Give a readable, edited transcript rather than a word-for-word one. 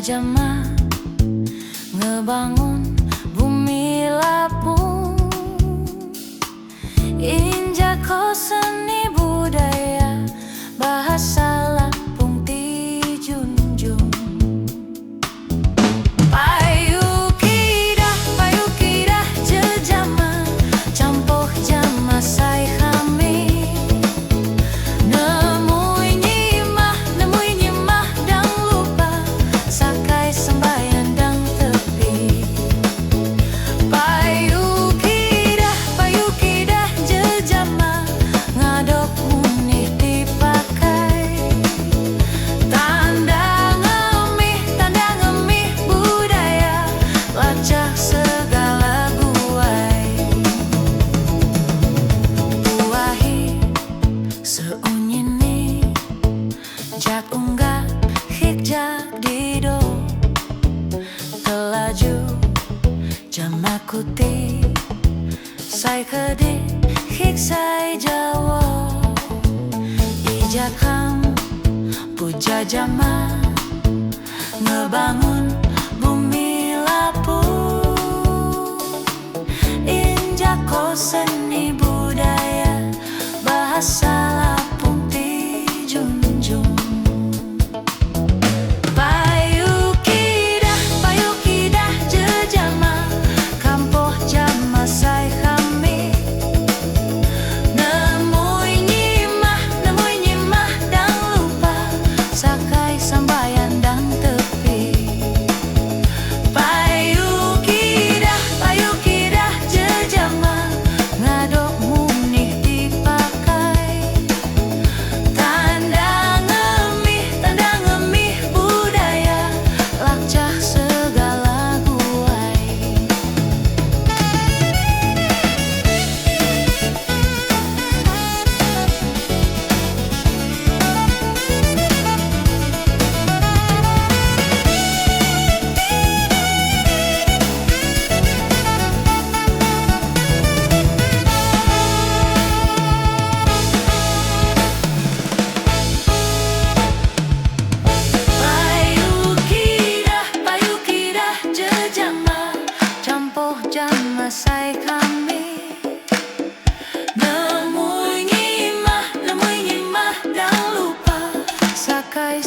jama ngebangun bumi lapung, injak ko seni budaya bahasa Lampung dijunjung. Payu kidah jejama campoh jama sai kami, nemui nyimah dang lupa sakai sembayan dang tepi. Payu kidah jejama ngadok munih dipakai, tanda ngemih budaya lacak segala guai. Buahi seunyini jak unggah hik dido telaju jama kuti sai kedi hik sai Jawa, ijak ham puja jama ngebangun bumi lapung, injak ko seni budaya bahasa Lampung dijunjung. Payu kidah jejama kampoh jama sai kami, nemui nyimah dang lupa sakai sambayan dang tepi. Payu kidah jejama ngadok munih dipakai, tanda ngemih budaya lacak segala guai. Payu kidah jejama campoh jama sai kami, nemui nyimah dang lupa sakai